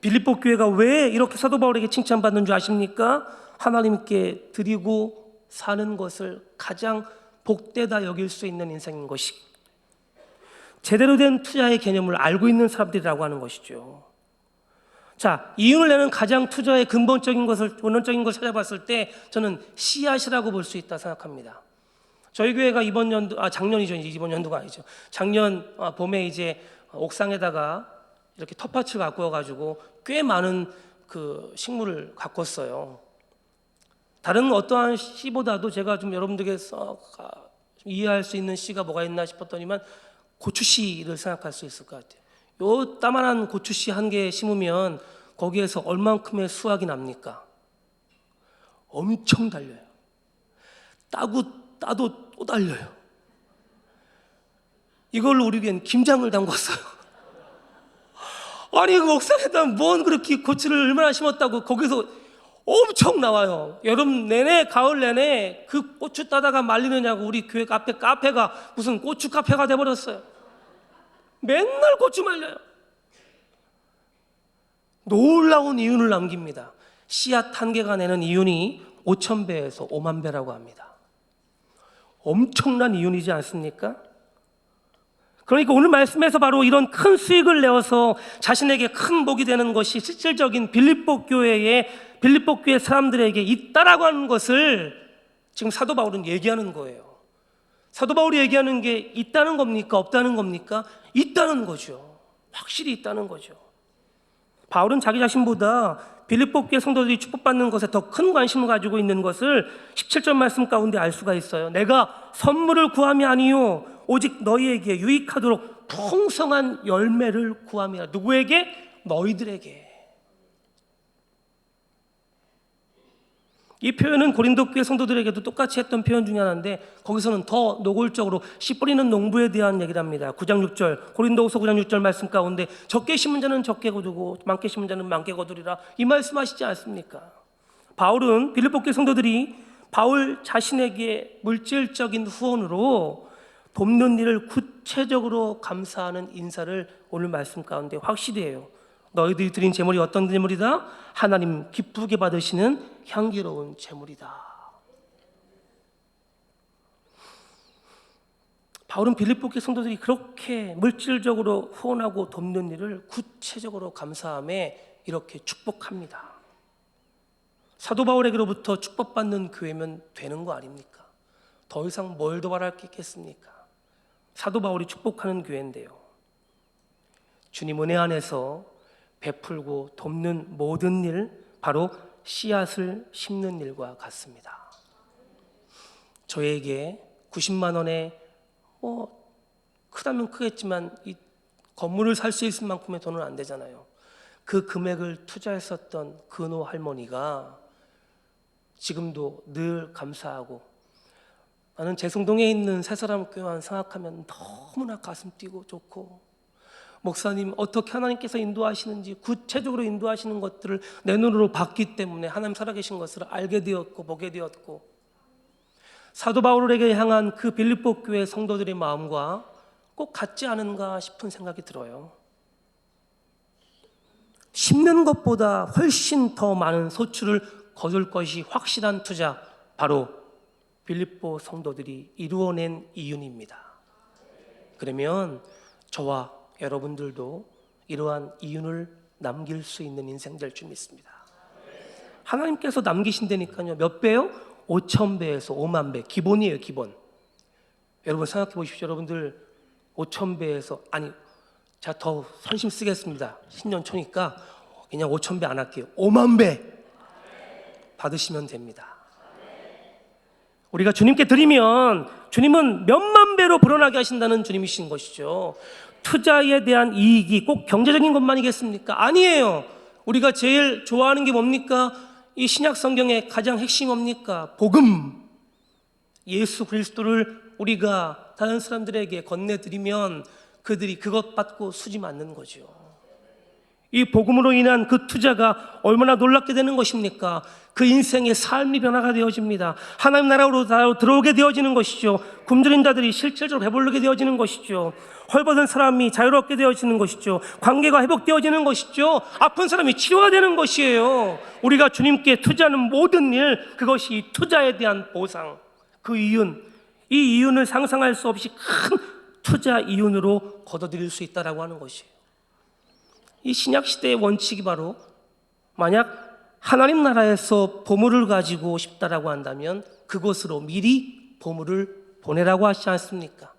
빌립보 교회가 왜 이렇게 사도 바울에게 칭찬받는 줄 아십니까? 하나님께 드리고 사는 것을 가장 복되다 여길 수 있는 인생인 것이 제대로 된 투자의 개념을 알고 있는 사람들이라고 하는 것이죠. 자, 이윤을 내는 가장 투자의 근본적인 것을, 원론적인 것을 찾아봤을 때 저는 씨앗이라고 볼 수 있다 생각합니다. 저희 교회가 작년이죠. 이번 연도가 아니죠. 작년 봄에 이제 옥상에다가 이렇게 텃밭을 가꾸어가지고 꽤 많은 그 식물을 가꿨어요. 다른 어떠한 씨보다도 제가 좀 여러분들께서 이해할 수 있는 씨가 뭐가 있나 싶었더니만 고추씨를 생각할 수 있을 것 같아요. 요 따만한 고추씨 한 개 심으면 거기에서 얼만큼의 수확이 납니까? 엄청 달려요. 따도 또 달려요. 이걸로 우리 교회는 김장을 담궜어요. 아니 그 옥상에다 뭔 그렇게 고추를 얼마나 심었다고 거기서 엄청 나와요. 여름 내내 가을 내내 그 고추 따다가 말리느냐고 우리 교회 앞에 카페가 무슨 고추 카페가 돼버렸어요. 맨날 고추 말려요. 놀라운 이윤을 남깁니다. 씨앗 한 개가 내는 이윤이 5,000배에서 5만 배라고 합니다. 엄청난 이윤이지 않습니까? 그러니까 오늘 말씀에서 바로 이런 큰 수익을 내어서 자신에게 큰 복이 되는 것이 실질적인 빌립보 교회 사람들에게 있다라고 하는 것을 지금 사도 바울은 얘기하는 거예요. 사도 바울이 얘기하는 게 있다는 겁니까? 없다는 겁니까? 있다는 거죠. 확실히 있다는 거죠. 바울은 자기 자신보다 빌립보 교회 성도들이 축복받는 것에 더 큰 관심을 가지고 있는 것을 17절 말씀 가운데 알 수가 있어요. 내가 선물을 구함이 아니요 오직 너희에게 유익하도록 풍성한 열매를 구함이라. 누구에게? 너희들에게. 이 표현은 고린도 교회 성도들에게도 똑같이 했던 표현 중에 하나인데 거기서는 더 노골적으로 씨 뿌리는 농부에 대한 얘기를 합니다. 9장 6절 고린도후서 9장 6절 말씀 가운데 적게 심은 자는 적게 거두고 많게 심은 자는 많게 거두리라 이 말씀하시지 않습니까? 바울은 빌립보 교회 성도들이 바울 자신에게 물질적인 후원으로 돕는 일을 구체적으로 감사하는 인사를 오늘 말씀 가운데 확실히 해요. 너희들이 드린 제물이 어떤 제물이다? 하나님 기쁘게 받으시는 향기로운 제물이다. 바울은 빌립보 교회 성도들이 그렇게 물질적으로 후원하고 돕는 일을 구체적으로 감사함에 이렇게 축복합니다. 사도 바울에게로부터 축복받는 교회면 되는 거 아닙니까? 더 이상 뭘 더 바랄 게 있겠습니까? 사도 바울이 축복하는 교회인데요. 주님 은혜 안에서 베풀고 돕는 모든 일 바로 씨앗을 심는 일과 같습니다. 저에게 90만 원에 크다면 크겠지만 이 건물을 살 수 있을 만큼의 돈은 안 되잖아요. 그 금액을 투자했었던 근호 할머니가 지금도 늘 감사하고 나는 재성동에 있는 새사람 교회만 생각하면 너무나 가슴 뛰고 좋고 목사님 어떻게 하나님께서 인도하시는지 구체적으로 인도하시는 것들을 내 눈으로 봤기 때문에 하나님 살아계신 것을 알게 되었고 보게 되었고 사도 바울에게 향한 그 빌립보 교회 성도들의 마음과 꼭 같지 않은가 싶은 생각이 들어요. 심는 것보다 훨씬 더 많은 소출을 거둘 것이 확실한 투자 바로 빌립보 성도들이 이루어낸 이윤입니다. 그러면 저와 여러분들도 이러한 이윤을 남길 수 있는 인생 될 줄 믿습니다. 하나님께서 남기신다니까요. 몇 배요? 5,000배에서 5만 배. 기본이에요, 기본. 여러분 생각해 보십시오. 여러분들 5,000배에서 제가 더 선심 쓰겠습니다. 신년 초니까 그냥 5,000배 안 할게요. 5만 배 받으시면 됩니다. 우리가 주님께 드리면 주님은 몇만 배로 불어나게 하신다는 주님이신 것이죠. 투자에 대한 이익이 꼭 경제적인 것만이겠습니까? 아니에요. 우리가 제일 좋아하는 게 뭡니까? 이 신약 성경의 가장 핵심이 뭡니까? 복음. 예수 그리스도를 우리가 다른 사람들에게 건네드리면 그들이 그것 받고 수지 맞는 거죠. 이 복음으로 인한 그 투자가 얼마나 놀랍게 되는 것입니까? 그 인생의 삶이 변화가 되어집니다. 하나님 나라로 들어오게 되어지는 것이죠. 굶주린 자들이 실질적으로 배부르게 되어지는 것이죠. 헐벗은 사람이 자유롭게 되어지는 것이죠. 관계가 회복되어지는 것이죠. 아픈 사람이 치료가 되는 것이에요. 우리가 주님께 투자하는 모든 일, 그것이 이 투자에 대한 보상, 그 이윤, 이 이윤을 상상할 수 없이 큰 투자 이윤으로 거둬들일 수 있다라고 하는 것이에요. 이 신약 시대의 원칙이 바로, 만약 하나님 나라에서 보물을 가지고 싶다라고 한다면 그곳으로 미리 보물을 보내라고 하시지 않습니까?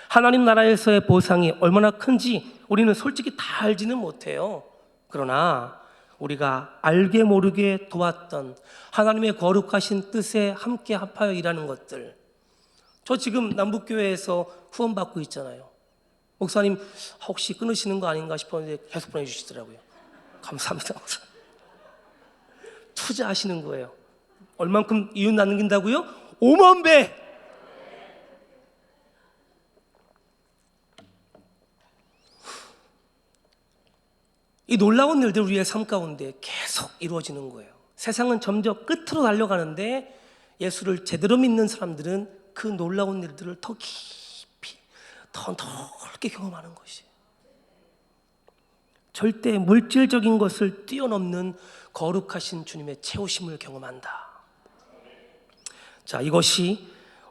하나님 나라에서의 보상이 얼마나 큰지 우리는 솔직히 다 알지는 못해요. 그러나 우리가 알게 모르게 도왔던 하나님의 거룩하신 뜻에 함께 합하여 일하는 것들, 저 지금 남북교회에서 후원받고 있잖아요. 목사님 혹시 끊으시는 거 아닌가 싶었는데 계속 보내주시더라고요. 감사합니다. 투자하시는 거예요. 얼만큼 이윤 남긴다고요? 5만 배. 이 놀라운 일들 우리의 삶 가운데 계속 이루어지는 거예요. 세상은 점점 끝으로 달려가는데 예수를 제대로 믿는 사람들은 그 놀라운 일들을 더 깊이, 더 넓게 경험하는 것이에요. 절대 물질적인 것을 뛰어넘는 거룩하신 주님의 채우심을 경험한다. 자, 이것이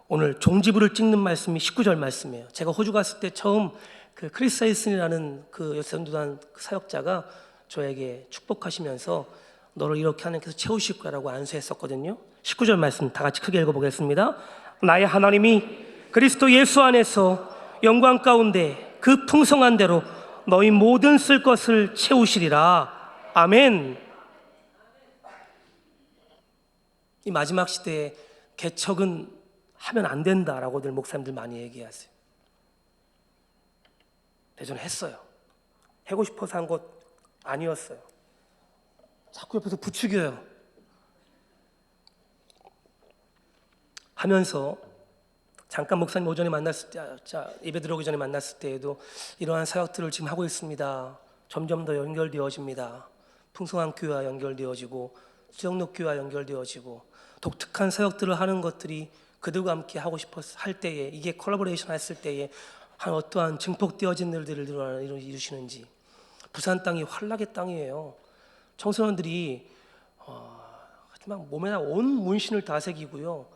오늘 종지부를 찍는 말씀이 19절 말씀이에요. 제가 호주 갔을 때 처음 그 크리스 하이슨이라는 그 전도단 사역자가 저에게 축복하시면서 너를 이렇게 하나님께서 채우실 거라고 안수했었거든요. 19절 말씀 다 같이 크게 읽어보겠습니다. 나의 하나님이 그리스도 예수 안에서 영광 가운데 그 풍성한 대로 너희 모든 쓸 것을 채우시리라. 아멘. 이 마지막 시대에 개척은 하면 안 된다라고들 목사님들 많이 얘기하세요. 근데 저는 했어요. 하고 싶어서 한 것 아니었어요. 자꾸 옆에서 부추겨요. 하면서 잠깐 목사님 오전에 만났을 때, 예배 들어오기 전에 만났을 때에도 이러한 사역들을 지금 하고 있습니다. 점점 더 연결되어집니다. 풍성한 교회와 연결되어지고 수영록 교회와 연결되어지고 독특한 사역들을 하는 것들이 그들과 함께 하고 싶어서 할 때에, 이게 콜라보레이션 했을 때에 한 어떠한 증폭되어진 일들을 이루시는지. 부산 땅이 환락의 땅이에요. 청소년들이 하지만 몸에다 온 문신을 다 새기고요,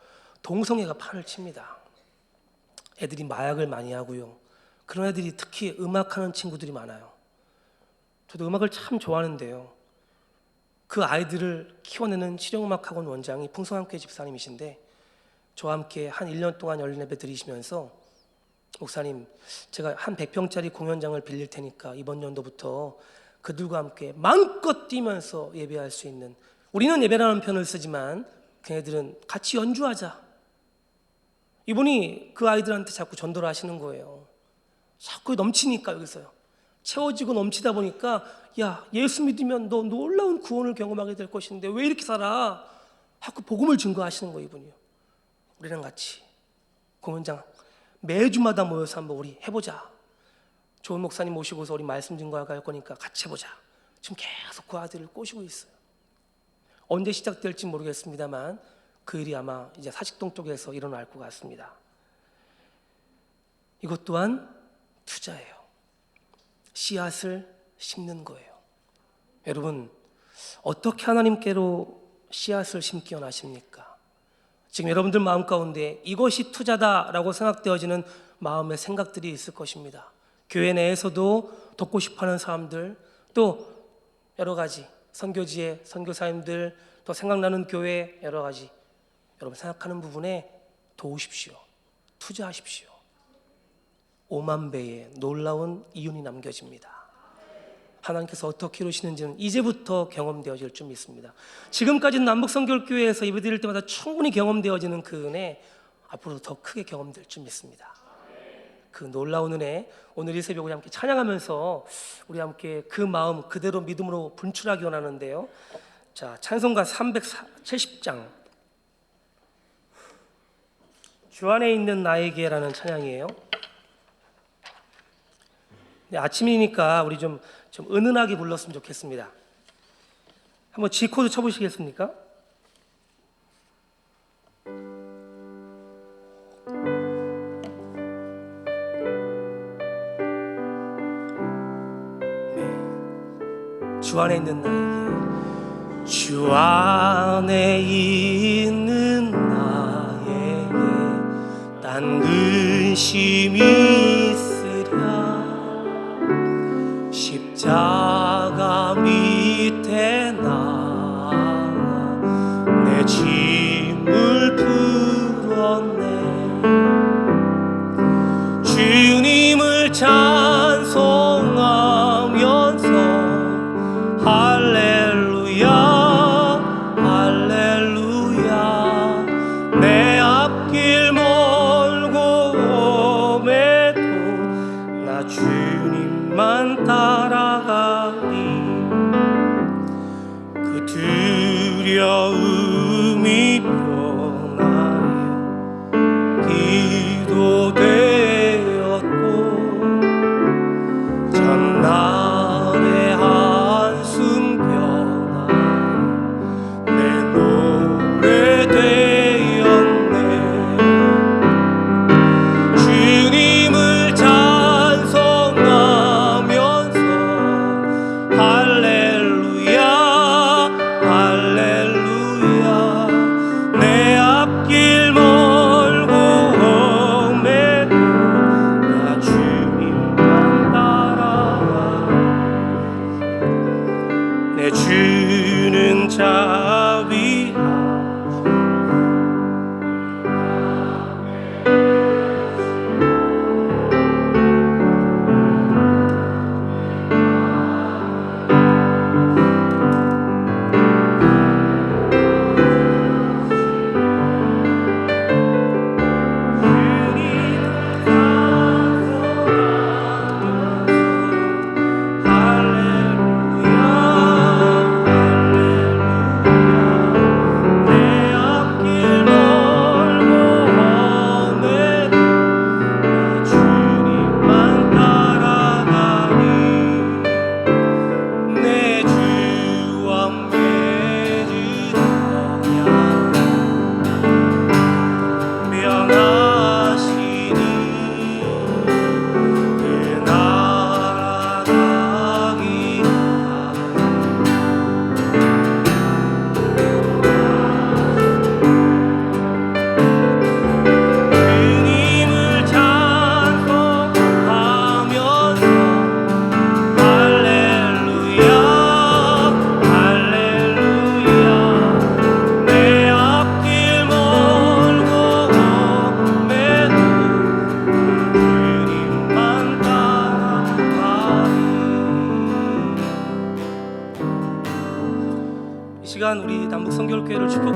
동성애가 판을 칩니다. 애들이 마약을 많이 하고요. 그런 애들이 특히 음악하는 친구들이 많아요. 저도 음악을 참 좋아하는데요, 그 아이들을 키워내는 실용음악학원 원장이 풍성한 교회 집사님이신데 저와 함께 한 1년 동안 열린 예배 드리시면서, 목사님 제가 한 100평짜리 공연장을 빌릴 테니까 이번 연도부터 그들과 함께 마음껏 뛰면서 예배할 수 있는, 우리는 예배라는 편을 쓰지만 걔네들은 같이 연주하자. 이분이 그 아이들한테 자꾸 전도를 하시는 거예요. 자꾸 넘치니까, 여기서요 채워지고 넘치다 보니까, 야, 예수 믿으면 너 놀라운 구원을 경험하게 될 것인데 왜 이렇게 살아? 자꾸 복음을 증거하시는 거예요, 이분이요. 우리랑 같이 공연장 매주마다 모여서 한번 우리 해보자. 좋은 목사님 모시고서 우리 말씀 증거할 거니까 같이 해보자. 지금 계속 그 아들을 꼬시고 있어요. 언제 시작될지 모르겠습니다만 그 일이 아마 이제 사직동 쪽에서 일어날 것 같습니다. 이것 또한 투자예요. 씨앗을 심는 거예요. 여러분, 어떻게 하나님께로 씨앗을 심기 원하십니까? 지금 여러분들 마음 가운데 이것이 투자다라고 생각되어지는 마음의 생각들이 있을 것입니다. 교회 내에서도 돕고 싶어하는 사람들, 또 여러 가지 선교지의 선교사님들, 또 생각나는 교회 여러 가지, 여러분 생각하는 부분에 도우십시오. 투자하십시오. 5만 배의 놀라운 이윤이 남겨집니다. 하나님께서 어떻게 이루시는지는 이제부터 경험되어질 줄 믿습니다. 지금까지는 남북선교교회에서 예배드릴 때마다 충분히 경험되어지는 그 은혜, 앞으로 더 크게 경험될 줄 믿습니다. 그 놀라운 은혜, 오늘 이 새벽 우리 함께 찬양하면서 우리 함께 그 마음 그대로 믿음으로 분출하기 원하는데요. 자, 찬송가 370장 주 안에 있는 나에게라는 찬양이에요. 네, 아침이니까 우리 좀 은은하게 불렀으면 좋겠습니다. 한번 G 코드 쳐보시겠습니까? 주 안에 있는 나에게, 주 안에 있는 나에게 딴 근심이 있으랴. 십자가 밑에 나가 내 짐을 풀었네. 주님을 찬송하면서 할렐루야 할렐루야. 내 앞길 멀고 험해도 나 주님만 따라가리. 그 두려움이 변하여 기도 되었고 전날의 한숨 변화 내 노래 되었네. 주님을 찬송하면서 할렐루야 할렐루야. 내 앞길 멀고 험해도 나 주님만 따라가. 내 주는 자비하시고 이 시간 우리 남북 성결교회를 축복